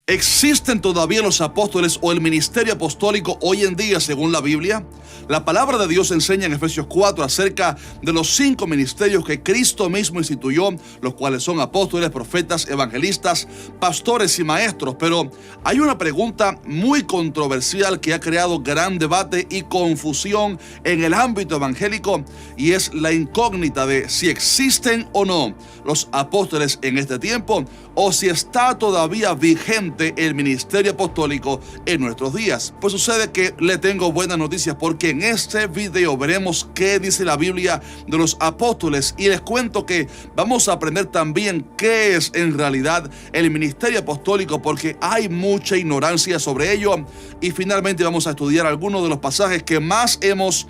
¿Existen todavía los apóstoles o el ministerio apostólico hoy en día según la Biblia? La palabra de Dios enseña en Efesios 4 acerca de los 5 ministerios que Cristo mismo instituyó, los cuales son apóstoles, profetas, evangelistas, pastores y maestros. Pero hay una pregunta muy controversial que ha creado gran debate y confusión en el ámbito evangélico, y es la incógnita de si existen o no los apóstoles en este tiempo, o si está todavía vigente el ministerio apostólico en nuestros días. Pues sucede que le tengo buenas noticias, porque en este video veremos qué dice la Biblia de los apóstoles, y les cuento que vamos a aprender también qué es en realidad el ministerio apostólico, porque hay mucha ignorancia sobre ello. Y finalmente vamos a estudiar algunos de los pasajes que más hemos,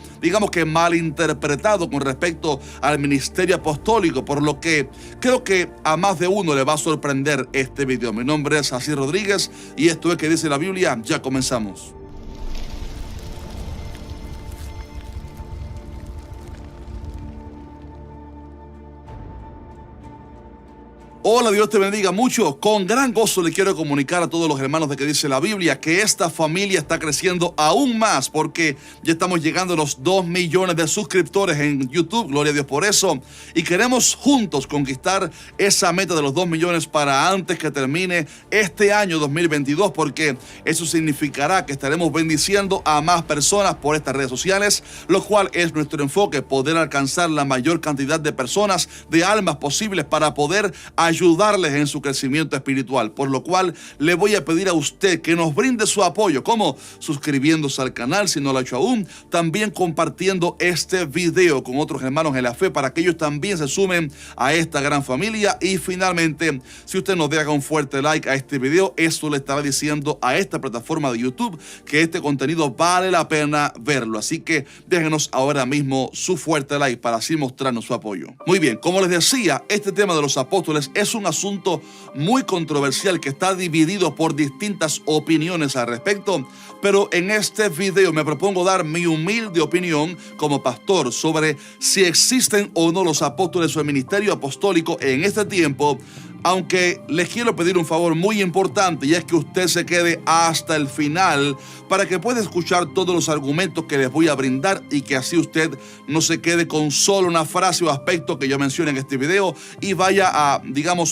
malinterpretado con respecto al ministerio apostólico, por lo que creo que a más de uno le va a sorprender este video. Mi nombre es Así Rodríguez y esto es que dice la Biblia. Ya comenzamos. Hola, Dios te bendiga mucho. Con gran gozo le quiero comunicar a todos los hermanos de que dice la Biblia que esta familia está creciendo aún más, porque ya estamos llegando a los 2 millones de suscriptores en YouTube. Gloria a Dios por eso. Y queremos juntos conquistar esa meta de los 2 millones para antes que termine este año 2022, porque eso significará que estaremos bendiciendo a más personas por estas redes sociales, lo cual es nuestro enfoque: poder alcanzar la mayor cantidad de personas, de almas posibles, para poder ayudarles en su crecimiento espiritual. Por lo cual le voy a pedir a usted que nos brinde su apoyo, como suscribiéndose al canal si no lo ha hecho aún, también compartiendo este video con otros hermanos en la fe para que ellos también se sumen a esta gran familia. Y finalmente, si usted nos deja un fuerte like a este video, eso le estará diciendo a esta plataforma de YouTube que este contenido vale la pena verlo. Así que déjenos ahora mismo su fuerte like para así mostrarnos su apoyo. Muy bien, como les decía, este tema de los apóstoles es un asunto muy controversial que está dividido por distintas opiniones al respecto, pero en este video me propongo dar mi humilde opinión como pastor sobre si existen o no los apóstoles o el ministerio apostólico en este tiempo. Aunque les quiero pedir un favor muy importante, y es que usted se quede hasta el final para que pueda escuchar todos los argumentos que les voy a brindar, y que así usted no se quede con solo una frase o aspecto que yo mencione en este video y vaya a,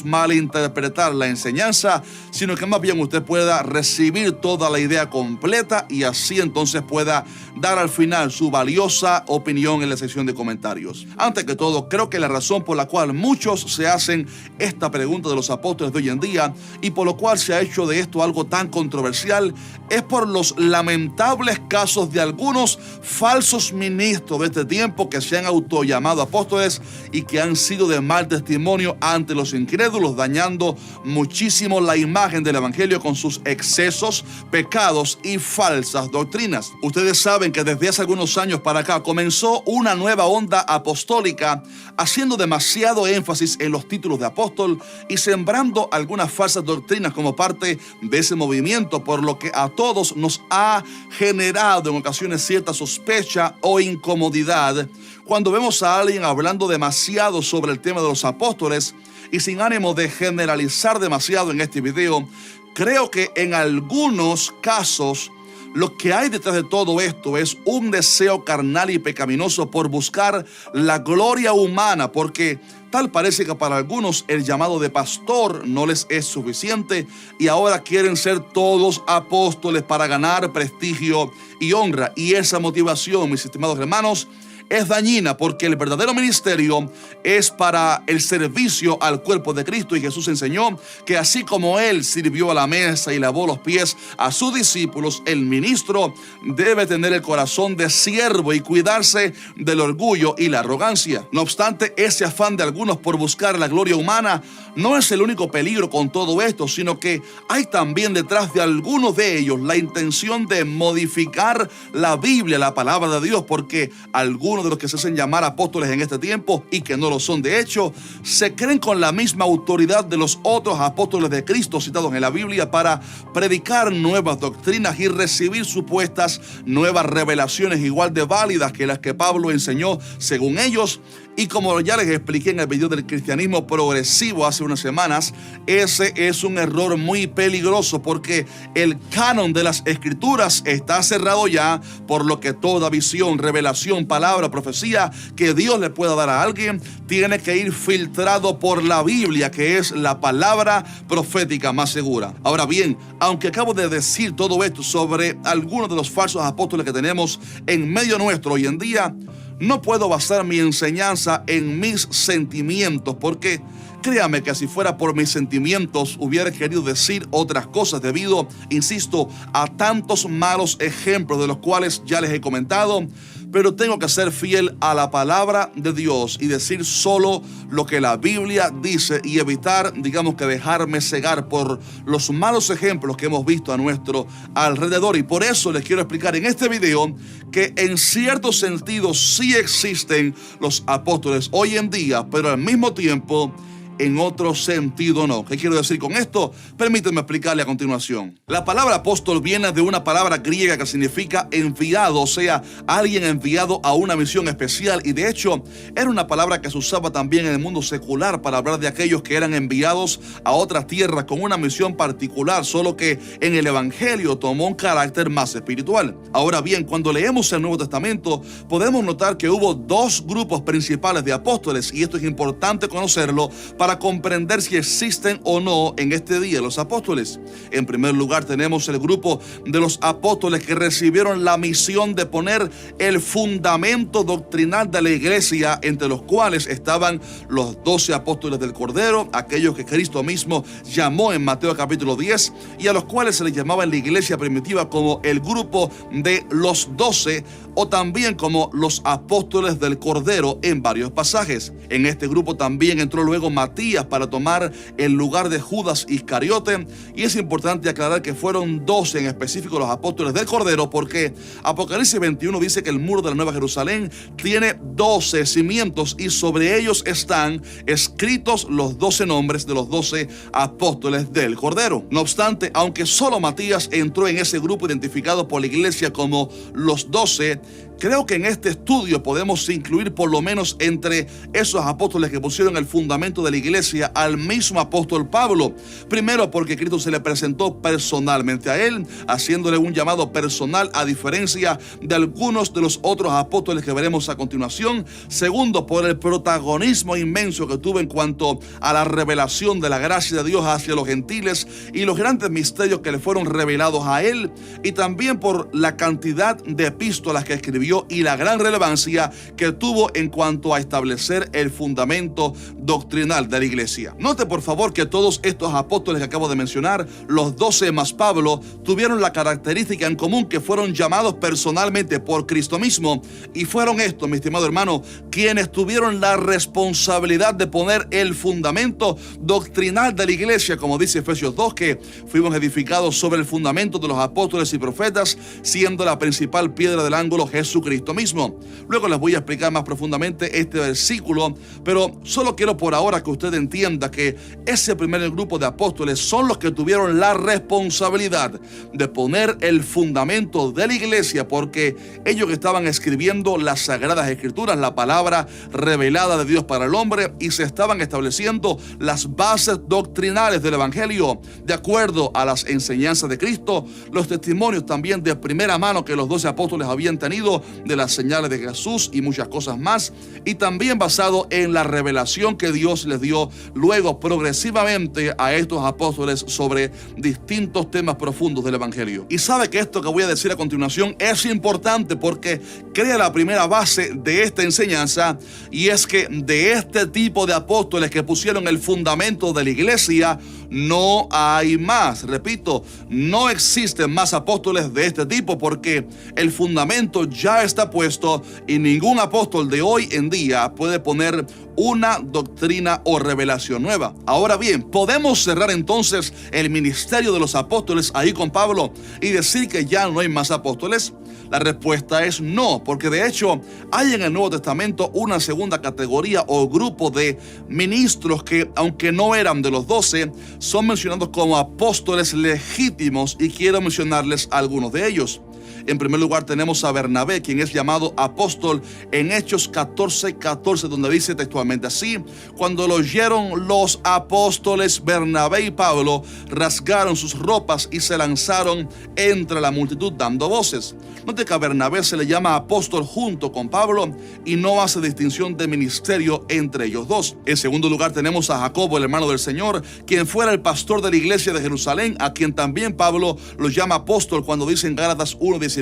malinterpretar la enseñanza, sino que más bien usted pueda recibir toda la idea completa y así entonces pueda dar al final su valiosa opinión en la sección de comentarios. Antes que todo, creo que la razón por la cual muchos se hacen esta pregunta de los apóstoles de hoy en día, y por lo cual se ha hecho de esto algo tan controversial, es por los lamentables casos de algunos falsos ministros de este tiempo que se han autollamado apóstoles y que han sido de mal testimonio ante los incrédulos, dañando muchísimo la imagen del evangelio con sus excesos, pecados y falsas doctrinas. Ustedes saben que desde hace algunos años para acá comenzó una nueva onda apostólica, haciendo demasiado énfasis en los títulos de apóstol y sembrando algunas falsas doctrinas como parte de ese movimiento, por lo que a todos nos ha generado en ocasiones cierta sospecha o incomodidad cuando vemos a alguien hablando demasiado sobre el tema de los apóstoles. Y sin ánimo de generalizar demasiado en este video, creo que en algunos casos lo que hay detrás de todo esto es un deseo carnal y pecaminoso por buscar la gloria humana, porque tal parece que para algunos el llamado de pastor no les es suficiente y ahora quieren ser todos apóstoles para ganar prestigio y honra. Y esa motivación, mis estimados hermanos, es dañina, porque el verdadero ministerio es para el servicio al cuerpo de Cristo, y Jesús enseñó que así como Él sirvió a la mesa y lavó los pies a sus discípulos, el ministro debe tener el corazón de siervo y cuidarse del orgullo y la arrogancia. No obstante, ese afán de algunos por buscar la gloria humana no es el único peligro con todo esto, sino que hay también detrás de algunos de ellos la intención de modificar la Biblia, la palabra de Dios, porque algunos algunos de los que se hacen llamar apóstoles en este tiempo y que no lo son de hecho, se creen con la misma autoridad de los otros apóstoles de Cristo citados en la Biblia para predicar nuevas doctrinas y recibir supuestas nuevas revelaciones igual de válidas que las que Pablo enseñó según ellos. Y como ya les expliqué en el video del cristianismo progresivo hace unas semanas, ese es un error muy peligroso porque el canon de las escrituras está cerrado ya, por lo que toda visión, revelación, palabra, profecía que Dios le pueda dar a alguien tiene que ir filtrado por la Biblia, que es la palabra profética más segura. Ahora bien, aunque acabo de decir todo esto sobre algunos de los falsos apóstoles que tenemos en medio nuestro hoy en día, no puedo basar mi enseñanza en mis sentimientos, porque créame que si fuera por mis sentimientos hubiera querido decir otras cosas debido, insisto, a tantos malos ejemplos de los cuales ya les he comentado. Pero tengo que ser fiel a la palabra de Dios y decir solo lo que la Biblia dice y evitar, digamos que dejarme cegar por los malos ejemplos que hemos visto a nuestro alrededor. Y por eso les quiero explicar en este video que en cierto sentido sí existen los apóstoles hoy en día, pero al mismo tiempo en otro sentido no. ¿Qué quiero decir con esto? Permítanme explicarle a continuación. La palabra apóstol viene de una palabra griega que significa enviado, o sea, alguien enviado a una misión especial, y de hecho era una palabra que se usaba también en el mundo secular para hablar de aquellos que eran enviados a otras tierras con una misión particular, solo que en el Evangelio tomó un carácter más espiritual. Ahora bien, cuando leemos el Nuevo Testamento podemos notar que hubo dos grupos principales de apóstoles, y esto es importante conocerlo para comprender si existen o no en este día los apóstoles. En primer lugar tenemos el grupo de los apóstoles que recibieron la misión de poner el fundamento doctrinal de la iglesia, entre los cuales estaban los 12 apóstoles del Cordero, aquellos que Cristo mismo llamó en Mateo capítulo 10 y a los cuales se les llamaba en la iglesia primitiva como el grupo de los 12 o también como los apóstoles del Cordero en varios pasajes. En este grupo también entró luego Matías para tomar el lugar de Judas Iscariote, y es importante aclarar que fueron 12 en específico los apóstoles del Cordero, porque Apocalipsis 21 dice que el muro de la Nueva Jerusalén tiene 12 cimientos y sobre ellos están escritos los 12 nombres de los 12 apóstoles del Cordero. No obstante, aunque solo Matías entró en ese grupo identificado por la iglesia como los 12, creo que en este estudio podemos incluir por lo menos entre esos apóstoles que pusieron el fundamento de la iglesia al mismo apóstol Pablo. Primero, porque Cristo se le presentó personalmente a él, haciéndole un llamado personal a diferencia de algunos de los otros apóstoles que veremos a continuación. Segundo, por el protagonismo inmenso que tuvo en cuanto a la revelación de la gracia de Dios hacia los gentiles y los grandes misterios que le fueron revelados a él. Y también por la cantidad de epístolas que escribió y la gran relevancia que tuvo en cuanto a establecer el fundamento doctrinal de la iglesia. Note por favor que todos estos apóstoles que acabo de mencionar, los 12 más Pablo, tuvieron la característica en común que fueron llamados personalmente por Cristo mismo, y fueron estos, mi estimado hermano, quienes tuvieron la responsabilidad de poner el fundamento doctrinal de la iglesia, como dice Efesios 2, que fuimos edificados sobre el fundamento de los apóstoles y profetas, siendo la principal piedra del ángulo Jesucristo mismo. Luego les voy a explicar más profundamente este versículo, pero solo quiero por ahora que usted entienda que ese primer grupo de apóstoles son los que tuvieron la responsabilidad de poner el fundamento de la iglesia, porque ellos estaban escribiendo las sagradas escrituras, la palabra revelada de Dios para el hombre, y se estaban estableciendo las bases doctrinales del evangelio de acuerdo a las enseñanzas de Cristo, los testimonios también de primera mano que los 12 apóstoles habían tenido de las señales de Jesús y muchas cosas más, y también basado en la revelación que Dios les dio luego progresivamente a estos apóstoles sobre distintos temas profundos del evangelio. Y sabe que esto que voy a decir a continuación es importante porque crea la primera base de esta enseñanza, y es que de este tipo de apóstoles que pusieron el fundamento de la iglesia no hay más. Repito, no existen más apóstoles de este tipo porque el fundamento ya ya está puesto y ningún apóstol de hoy en día puede poner una doctrina o revelación nueva. Ahora bien, ¿podemos cerrar entonces el ministerio de los apóstoles ahí con Pablo y decir que ya no hay más apóstoles? La respuesta es no, porque de hecho hay en el Nuevo Testamento una segunda categoría o grupo de ministros que, aunque no eran de los 12, son mencionados como apóstoles legítimos, y quiero mencionarles algunos de ellos. En primer lugar tenemos a Bernabé, quien es llamado apóstol en Hechos 14:14, donde dice textualmente así: cuando lo oyeron los apóstoles, Bernabé y Pablo rasgaron sus ropas y se lanzaron entre la multitud dando voces. Note que a Bernabé se le llama apóstol junto con Pablo y no hace distinción de ministerio entre ellos dos. En segundo lugar tenemos a Jacobo, el hermano del Señor, quien fuera el pastor de la iglesia de Jerusalén, a quien también Pablo lo llama apóstol cuando dice en Gálatas 1:19: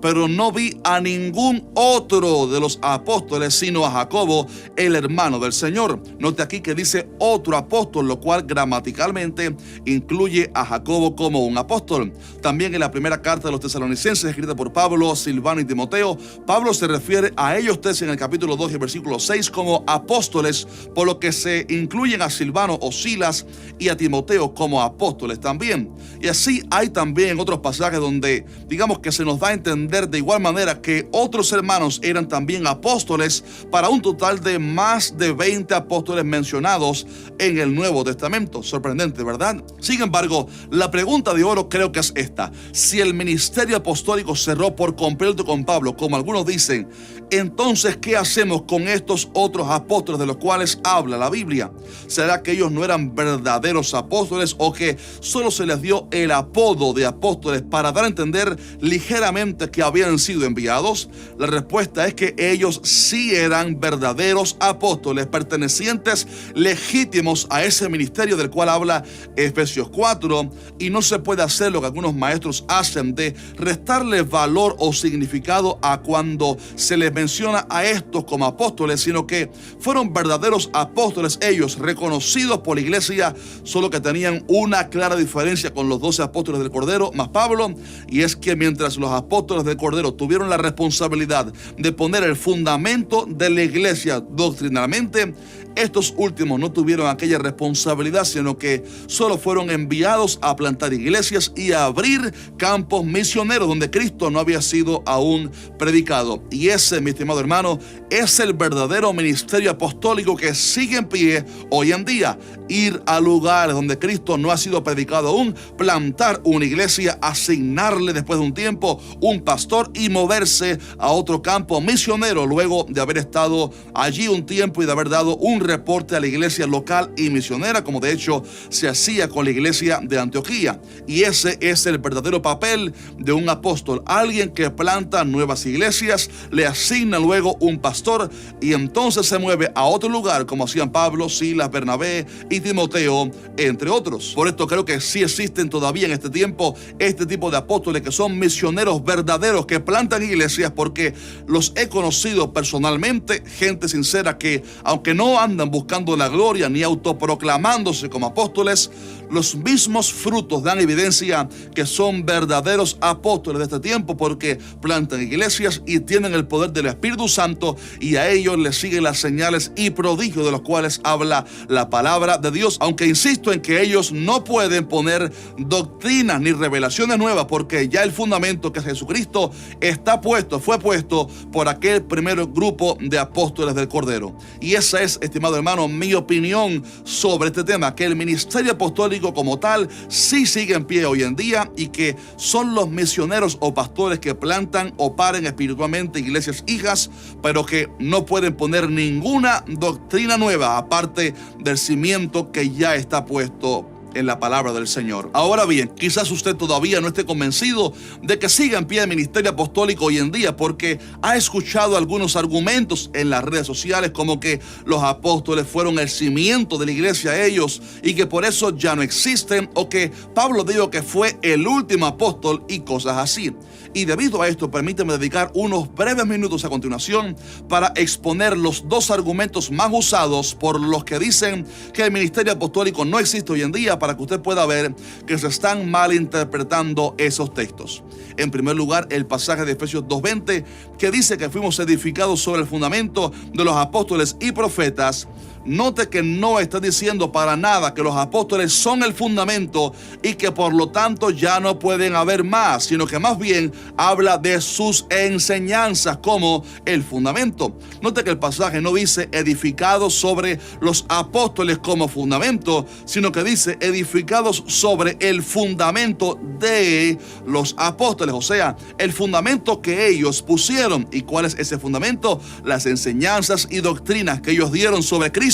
pero no vi a ningún otro de los apóstoles sino a Jacobo, el hermano del Señor. Note aquí que dice otro apóstol, lo cual gramaticalmente incluye a Jacobo como un apóstol. También en la primera carta de los Tesalonicenses, escrita por Pablo, Silvano y Timoteo, Pablo se refiere a ellos tres en el capítulo 2 y el versículo 6 como apóstoles, por lo que se incluyen a Silvano o Silas y a Timoteo como apóstoles también. Y así hay también otros pasajes donde digamos que se nos da a entender de igual manera que otros hermanos eran también apóstoles, para un total de más de 20 apóstoles mencionados en el Nuevo Testamento. Sorprendente, ¿verdad? Sin embargo, la pregunta de oro creo que es esta: si el ministerio apostólico cerró por completo con Pablo, como algunos dicen, entonces ¿qué hacemos con estos otros apóstoles de los cuales habla la Biblia? ¿Será que ellos no eran verdaderos apóstoles o que solo se les dio el apodo de apóstoles para dar a entender ligeramente que habían sido enviados? La respuesta es que ellos sí eran verdaderos apóstoles, pertenecientes legítimos a ese ministerio del cual habla Efesios 4, y no se puede hacer lo que algunos maestros hacen de restarle valor o significado a cuando se les menciona a estos como apóstoles, sino que fueron verdaderos apóstoles ellos, reconocidos por la iglesia, solo que tenían una clara diferencia con los 12 apóstoles del Cordero más Pablo, y es que mientras los apóstoles del Cordero tuvieron la responsabilidad de poner el fundamento de la iglesia doctrinalmente, estos últimos no tuvieron aquella responsabilidad, sino que solo fueron enviados a plantar iglesias y a abrir campos misioneros donde Cristo no había sido aún predicado. Y ese, mi estimado hermano, es el verdadero ministerio apostólico que sigue en pie hoy en día: ir a lugares donde Cristo no ha sido predicado aún, plantar una iglesia, asignarle después de un tiempo un pastor y moverse a otro campo misionero luego de haber estado allí un tiempo y de haber dado un reporte a la iglesia local y misionera, como de hecho se hacía con la iglesia de Antioquía. Y ese es el verdadero papel de un apóstol: alguien que planta nuevas iglesias, le asigna luego un pastor y entonces se mueve a otro lugar, como hacían Pablo, Silas, Bernabé y Timoteo, entre otros. Por esto creo que sí existen todavía en este tiempo este tipo de apóstoles que son misioneros verdaderos, que plantan iglesias, porque los he conocido personalmente, gente sincera que, aunque no andan buscando la gloria ni autoproclamándose como apóstoles, los mismos frutos dan evidencia que son verdaderos apóstoles de este tiempo, porque plantan iglesias y tienen el poder del Espíritu Santo, y a ellos les siguen las señales y prodigios de los cuales habla la palabra de Dios. Aunque insisto en que ellos no pueden poner doctrinas ni revelaciones nuevas, porque ya el fundamento, que es Jesucristo, está puesto, fue puesto por aquel primer grupo de apóstoles del Cordero. Y esa es, estimado hermano, mi opinión sobre este tema: que el ministerio apostólico como tal sí sigue en pie hoy en día, y que son los misioneros o pastores que plantan o paren espiritualmente iglesias hijas, pero que no pueden poner ninguna doctrina nueva aparte del cimiento que ya está puesto en la palabra del Señor. Ahora bien, quizás usted todavía no esté convencido de que siga en pie el ministerio apostólico hoy en día, porque ha escuchado algunos argumentos en las redes sociales como que los apóstoles fueron el cimiento de la iglesia ellos y que por eso ya no existen, o que Pablo dijo que fue el último apóstol y cosas así. Y debido a esto, permíteme dedicar unos breves minutos a continuación para exponer los dos argumentos más usados por los que dicen que el ministerio apostólico no existe hoy en día, para que usted pueda ver que se están malinterpretando esos textos. En primer lugar, el pasaje de Efesios 2:20, que dice que fuimos edificados sobre el fundamento de los apóstoles y profetas. Note que no está diciendo para nada que los apóstoles son el fundamento y que por lo tanto ya no pueden haber más, sino que más bien habla de sus enseñanzas como el fundamento. Note que el pasaje no dice edificados sobre los apóstoles como fundamento, sino que dice edificados sobre el fundamento de los apóstoles, o sea, el fundamento que ellos pusieron. ¿Y cuál es ese fundamento? Las enseñanzas y doctrinas que ellos dieron sobre Cristo,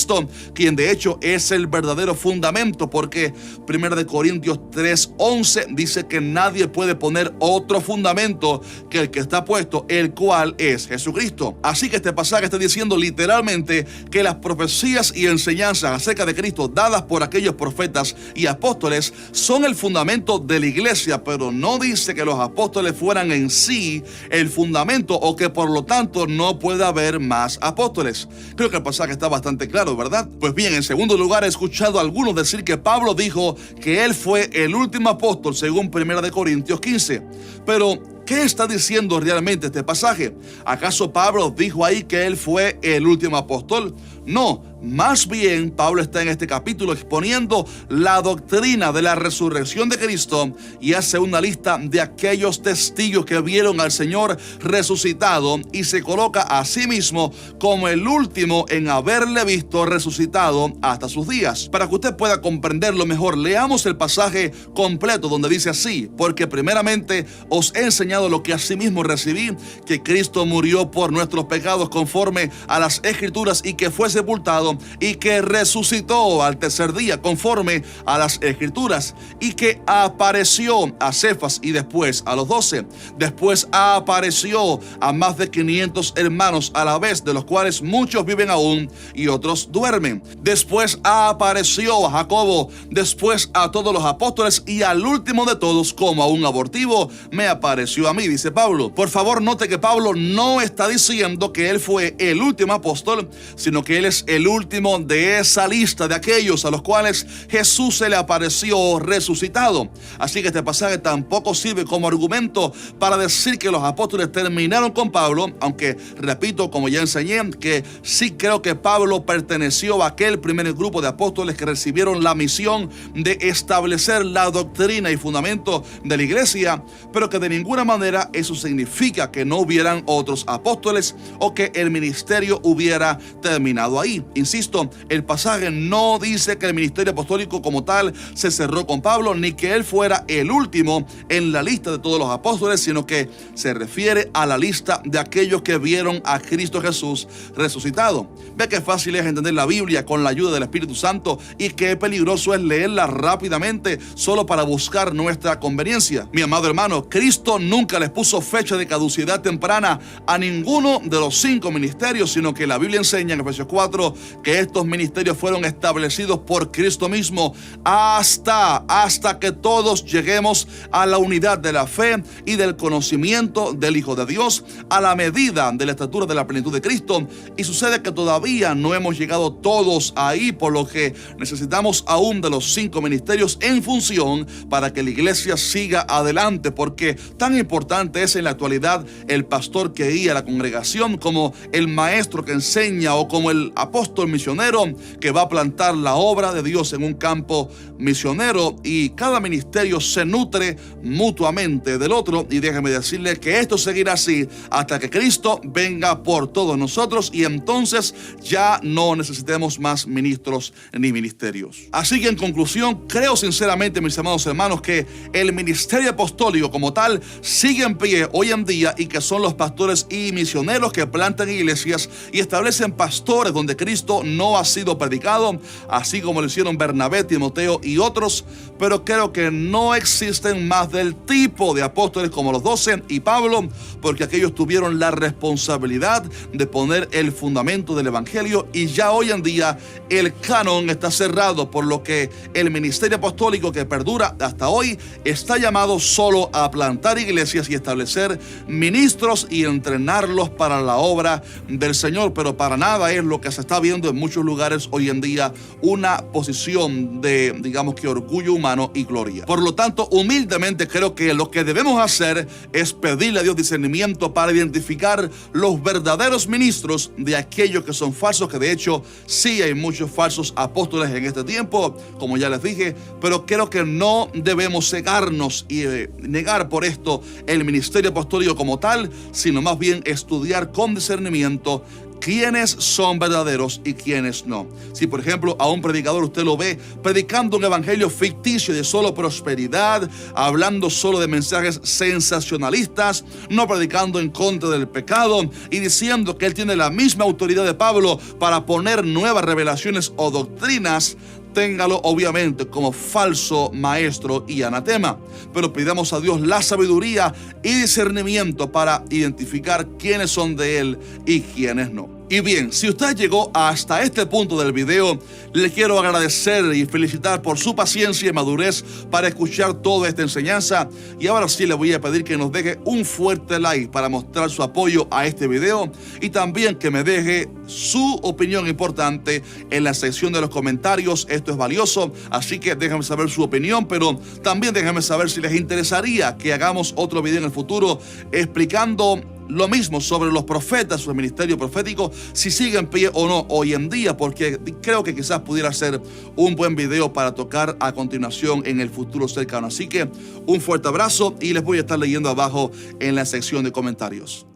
quien de hecho es el verdadero fundamento, porque 1 Corintios 3:11 dice que nadie puede poner otro fundamento que el que está puesto, el cual es Jesucristo. Así que este pasaje está diciendo literalmente que las profecías y enseñanzas acerca de Cristo dadas por aquellos profetas y apóstoles son el fundamento de la iglesia, pero no dice que los apóstoles fueran en sí el fundamento o que por lo tanto no puede haber más apóstoles. Creo que el pasaje está bastante claro, ¿verdad? Pues bien, en segundo lugar, he escuchado a algunos decir que Pablo dijo que él fue el último apóstol según 1 Corintios 15. Pero ¿qué está diciendo realmente este pasaje? ¿Acaso Pablo dijo ahí que él fue el último apóstol? No, más bien Pablo está en este capítulo exponiendo la doctrina de la resurrección de Cristo y hace una lista de aquellos testigos que vieron al Señor resucitado y se coloca a sí mismo como el último en haberle visto resucitado hasta sus días. Para que usted pueda comprenderlo mejor, leamos el pasaje completo donde dice así: porque primeramente os he enseñado lo que asimismo recibí, que Cristo murió por nuestros pecados conforme a las Escrituras y que fue sepultado y que resucitó al tercer día conforme a las Escrituras y que apareció a Cefas y después a los 12. Después apareció a más de 500 hermanos a la vez, de los cuales muchos viven aún y otros duermen. Después apareció a Jacobo, después a todos los apóstoles y al último de todos, como a un abortivo, me apareció a mí, dice Pablo. Por favor, note que Pablo no está diciendo que él fue el último apóstol, sino que él es el último de esa lista de aquellos a los cuales Jesús se le apareció resucitado. Así que este pasaje tampoco sirve como argumento para decir que los apóstoles terminaron con Pablo, aunque repito, como ya enseñé, que sí creo que Pablo perteneció a aquel primer grupo de apóstoles que recibieron la misión de establecer la doctrina y fundamento de la iglesia, pero que de ninguna manera eso significa que no hubieran otros apóstoles o que el ministerio hubiera terminado ahí. Insisto, el pasaje no dice que el ministerio apostólico como tal se cerró con Pablo, ni que él fuera el último en la lista de todos los apóstoles, sino que se refiere a la lista de aquellos que vieron a Cristo Jesús resucitado. Ve que fácil es entender la Biblia con la ayuda del Espíritu Santo y qué peligroso es leerla rápidamente solo para buscar nuestra conveniencia. Mi amado hermano, Cristo nunca les puso fecha de caducidad temprana a ninguno de los 5 ministerios, sino que la Biblia enseña en Efesios 4 que estos ministerios fueron establecidos por Cristo mismo hasta que todos lleguemos a la unidad de la fe y del conocimiento del Hijo de Dios, a la medida de la estatura de la plenitud de Cristo. Y sucede que todavía no hemos llegado todos ahí, por lo que necesitamos aún de los 5 ministerios en función para que la iglesia siga adelante, porque tan importante es en la actualidad el pastor que guía a la congregación como el maestro que enseña o como el apóstol misionero que va a plantar la obra de Dios en un campo misionero, y cada ministerio se nutre mutuamente del otro. Y déjeme decirle que esto seguirá así hasta que Cristo venga por todos nosotros y entonces ya no necesitemos más ministros ni ministerios. Así que en conclusión, creo sinceramente, mis amados hermanos, que el ministerio apostólico como tal sigue en pie hoy en día y que son los pastores y misioneros que plantan iglesias y establecen pastores donde Cristo no ha sido predicado, así como lo hicieron Bernabé, Timoteo y otros, pero creo que no existen más del tipo de apóstoles como los 12 y Pablo, porque aquellos tuvieron la responsabilidad de poner el fundamento del evangelio y ya hoy en día el canon está cerrado, por lo que el ministerio apostólico que perdura hasta hoy está llamado solo a plantar iglesias y establecer ministros y entrenarlos para la obra del Señor, pero para nada es lo que se está viendo teniendo en muchos lugares hoy en día una posición de, digamos que, orgullo humano y gloria. Por lo tanto, humildemente creo que lo que debemos hacer es pedirle a Dios discernimiento para identificar los verdaderos ministros de aquellos que son falsos, que de hecho sí hay muchos falsos apóstoles en este tiempo, como ya les dije, pero creo que no debemos cegarnos y negar por esto el ministerio apostólico como tal, sino más bien estudiar con discernimiento quiénes son verdaderos y quiénes no. Si por ejemplo a un predicador usted lo ve predicando un evangelio ficticio de solo prosperidad, hablando solo de mensajes sensacionalistas, no predicando en contra del pecado y diciendo que él tiene la misma autoridad de Pablo para poner nuevas revelaciones o doctrinas, téngalo obviamente como falso maestro y anatema. Pero pidamos a Dios la sabiduría y discernimiento para identificar quiénes son de Él y quiénes no. Y bien, si usted llegó hasta este punto del video, le quiero agradecer y felicitar por su paciencia y madurez para escuchar toda esta enseñanza. Y ahora sí le voy a pedir que nos deje un fuerte like para mostrar su apoyo a este video y también que me deje su opinión importante en la sección de los comentarios. Esto es valioso, así que déjenme saber su opinión, pero también déjenme saber si les interesaría que hagamos otro video en el futuro explicando lo mismo sobre los profetas, su ministerio profético, si sigue en pie o no hoy en día, porque creo que quizás pudiera ser un buen video para tocar a continuación en el futuro cercano. Así que un fuerte abrazo y les voy a estar leyendo abajo en la sección de comentarios.